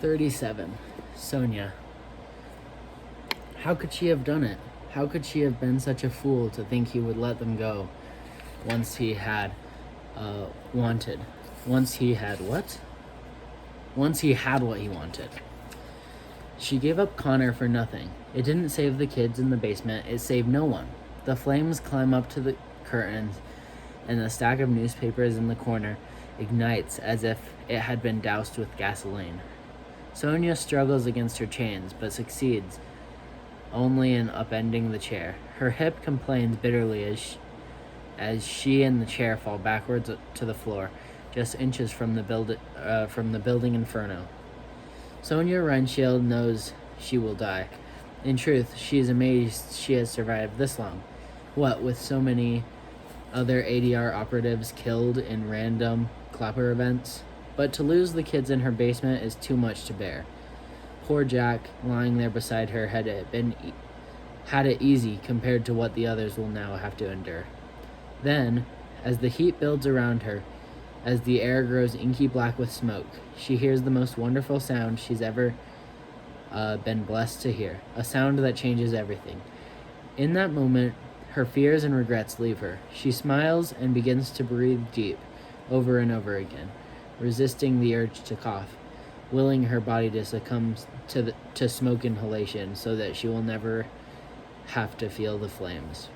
37. Sonia. How could she have done it? How could she have been such a fool to think he would let them go once he had wanted? Once he had what? Once he had what he wanted. She gave up Connor for nothing. It didn't save the kids in the basement. It saved no one. The flames climb up to the curtains, and the stack of newspapers in the corner ignites as if it had been doused with gasoline. Sonia struggles against her chains, but succeeds only in upending the chair. Her hip complains bitterly as she and the chair fall backwards to the floor, just inches from the building inferno. Sonia Reinshield knows she will die. In truth, she is amazed she has survived this long. What, with so many other ADR operatives killed in random Clapper events? But to lose the kids in her basement is too much to bear. Poor Jack, lying there beside her, had it easy compared to what the others will now have to endure. Then, as the heat builds around her, as the air grows inky black with smoke, she hears the most wonderful sound she's ever been blessed to hear, a sound that changes everything. In that moment, her fears and regrets leave her. She smiles and begins to breathe deep, over and over again, resisting the urge to cough, willing her body to succumb to smoke inhalation so that she will never have to feel the flames.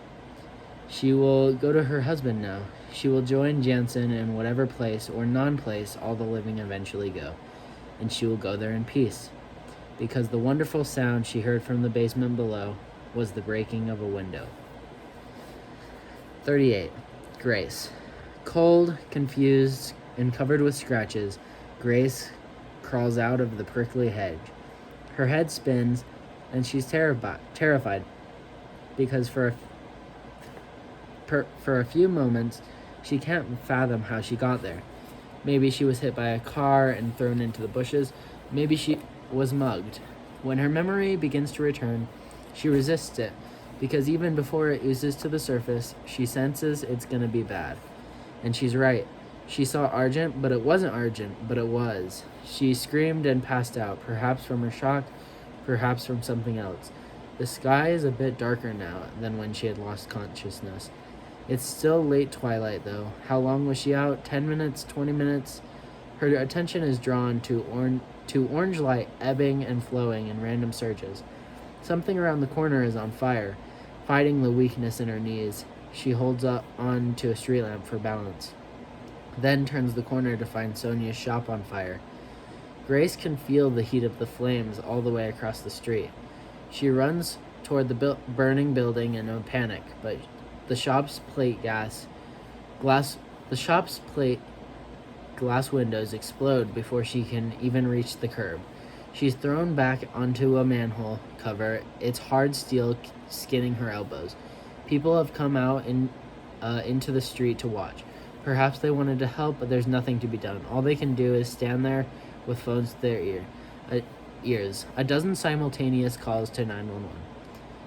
She will go to her husband now. She will join Jansen in whatever place or non-place all the living eventually go, and she will go there in peace, because the wonderful sound she heard from the basement below was the breaking of a window. 38. Grace. Cold, confused, and covered with scratches, Grace crawls out of the prickly hedge. Her head spins, and she's terrified, because for a few moments, she can't fathom how she got there. Maybe she was hit by a car and thrown into the bushes. Maybe she was mugged. When her memory begins to return, she resists it, because even before it oozes to the surface, she senses it's gonna be bad. And she's right. She saw Argent, but it wasn't Argent, but it was. She screamed and passed out, perhaps from her shock, perhaps from something else. The sky is a bit darker now than when she had lost consciousness. It's still late twilight, though. How long was she out? 10 minutes? 20 minutes? Her attention is drawn to orange light ebbing and flowing in random surges. Something around the corner is on fire, fighting the weakness in her knees. She holds on to a street lamp for balance, then turns the corner to find Sonia's shop on fire. Grace can feel the heat of the flames all the way across the street. She runs toward the burning building in a panic, but the shop's glass windows explode before she can even reach the curb. She's thrown back onto a manhole cover, its hard steel skinning her elbows. People have come out into the street to watch. Perhaps they wanted to help, but there's nothing to be done. All they can do is stand there with phones to their ears. A dozen simultaneous calls to 911.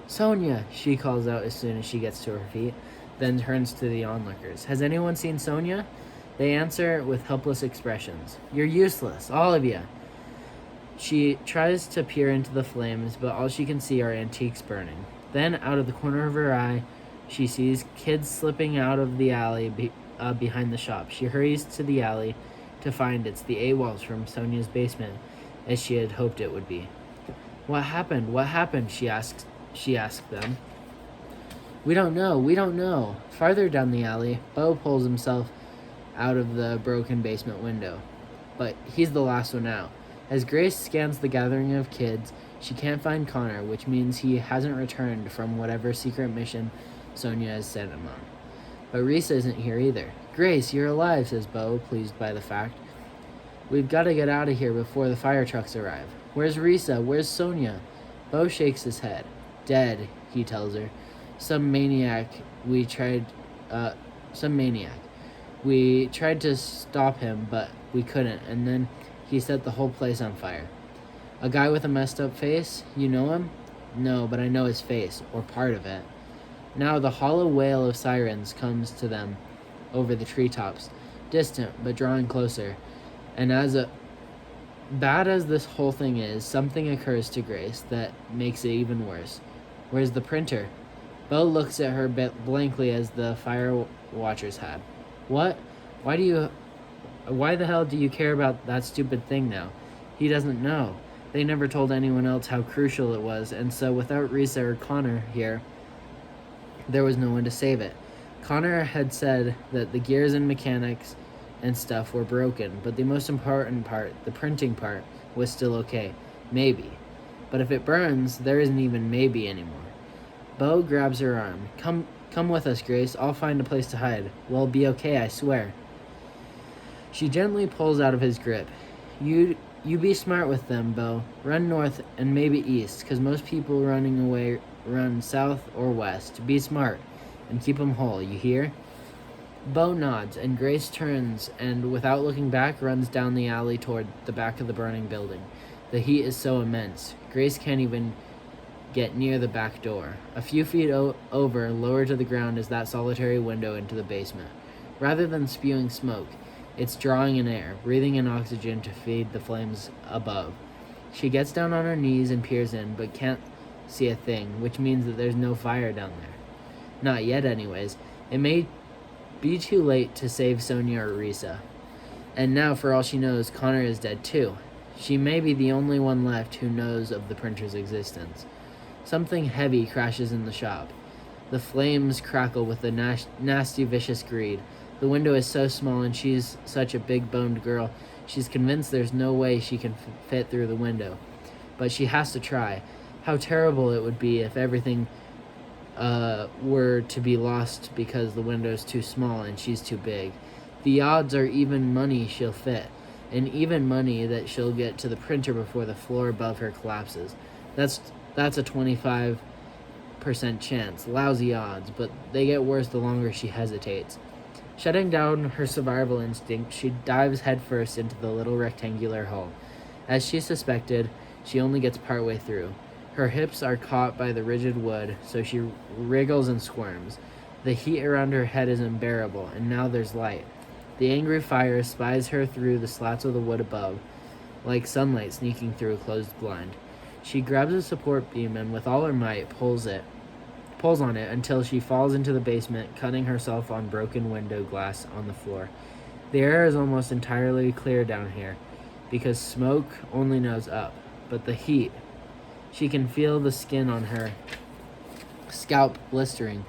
Sonia, she calls out as soon as she gets to her feet, then turns to the onlookers. Has anyone seen Sonia? They answer with helpless expressions. You're useless, all of you. She tries to peer into the flames, but all she can see are antiques burning. Then, out of the corner of her eye, she sees kids slipping out of the alley behind the shop. She hurries to the alley to find it's the AWOLs from Sonia's basement, as she had hoped it would be. What happened? What happened? She asked them. We don't know. Farther down the alley, Bo pulls himself out of the broken basement window. But he's the last one out. As Grace scans the gathering of kids, she can't find Connor, which means he hasn't returned from whatever secret mission Sonia has sent him on. But Risa isn't here either. Grace, you're alive, says Bo, pleased by the fact. We've got to get out of here before the fire trucks arrive. Where's Risa? Where's Sonia? Bo shakes his head. Dead, he tells her. Some maniac. We tried to stop him, but we couldn't, and then he set the whole place on fire. A guy with a messed up face? You know him? No, but I know his face, or part of it. Now the hollow wail of sirens comes to them over the treetops, distant but drawing closer, and as Bad as this whole thing is, something occurs to Grace that makes it even worse. Where's the printer? Bo looks at her blankly as the fire watchers had. What? Why the hell do you care about that stupid thing now? He doesn't know. They never told anyone else how crucial it was, and so without Risa or Connor here, there was no one to save it. Connor had said that the gears and mechanics and stuff were broken, but the most important part, the printing part, was still okay. Maybe. But if it burns, there isn't even maybe anymore. Bo grabs her arm. Come with us, Grace. I'll find a place to hide. We'll be okay, I swear. She gently pulls out of his grip. You be smart with them, Bo. Run north and maybe east, 'cause most people running away run south or west. Be smart and keep 'em whole, you hear? Bo nods, and Grace turns and, without looking back, runs down the alley toward the back of the burning building. The heat is so immense. Grace can't even get near the back door. A few feet over, lower to the ground, is that solitary window into the basement. Rather than spewing smoke, it's drawing in air, breathing in oxygen to feed the flames above. She gets down on her knees and peers in, but can't see a thing, which means that there's no fire down there. Not yet, anyways. It may be too late to save Sonia or Risa. And now, for all she knows, Connor is dead too. She may be the only one left who knows of the printer's existence. Something heavy crashes in the shop. The flames crackle with a nasty, vicious greed. The window is so small and she's such a big-boned girl, she's convinced there's no way she can fit through the window. But she has to try. How terrible it would be if everything were to be lost because the window's too small and she's too big. The odds are even money she'll fit, and even money that she'll get to the printer before the floor above her collapses. That's a 25% chance. Lousy odds, but they get worse the longer she hesitates. Shutting down her survival instinct, she dives headfirst into the little rectangular hole. As she suspected, she only gets partway through. Her hips are caught by the rigid wood, so she wriggles and squirms. The heat around her head is unbearable, and now there's light. The angry fire spies her through the slats of the wood above, like sunlight sneaking through a closed blind. She grabs a support beam and with all her might pulls on it until she falls into the basement, cutting herself on broken window glass on the floor. The air is almost entirely clear down here, because smoke only knows up, but the heat. She can feel the skin on her scalp blistering.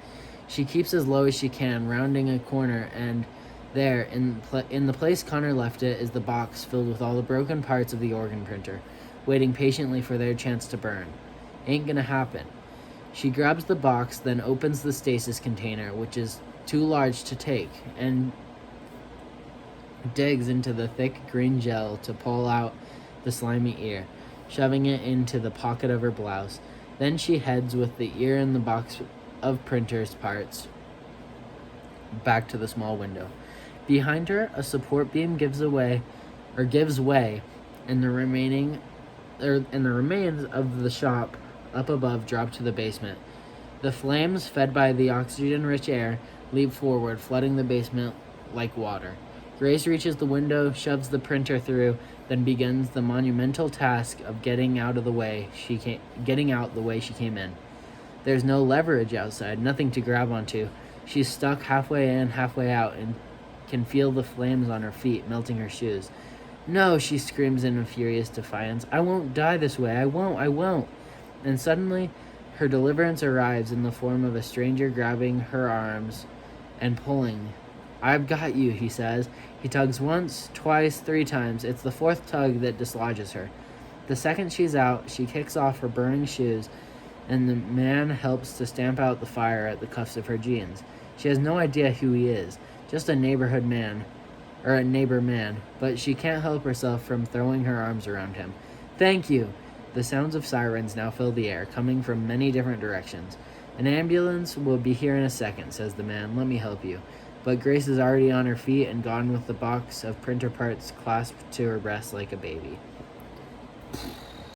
She keeps as low as she can, rounding a corner, and there, in the place Connor left it, is the box filled with all the broken parts of the organ printer, waiting patiently for their chance to burn. Ain't gonna happen. She grabs the box, then opens the stasis container, which is too large to take, and digs into the thick green gel to pull out the slimy ear, shoving it into the pocket of her blouse. Then she heads with the ear in the box of printer's parts back to the small window. Behind her, a support beam gives way, and the remains of the shop up above drop to the basement. The flames, fed by the oxygen-rich air, leap forward, flooding the basement like water. Grace reaches the window, shoves the printer through, then begins the monumental task of getting out the way she came in. There's no leverage outside, nothing to grab onto. She's stuck halfway in, halfway out, and can feel the flames on her feet, melting her shoes. No, she screams in furious defiance. I won't die this way. I won't. And suddenly, her deliverance arrives in the form of a stranger grabbing her arms and pulling. I've got you, he says. He tugs once, twice, 3 times. It's the 4th tug that dislodges her. The second she's out, she kicks off her burning shoes, and the man helps to stamp out the fire at the cuffs of her jeans. She has no idea who he is, just a neighbor man, but she can't help herself from throwing her arms around him. Thank you! The sounds of sirens now fill the air, coming from many different directions. An ambulance will be here in a second, says the man. Let me help you. But Grace is already on her feet and gone with the box of printer parts clasped to her breast like a baby.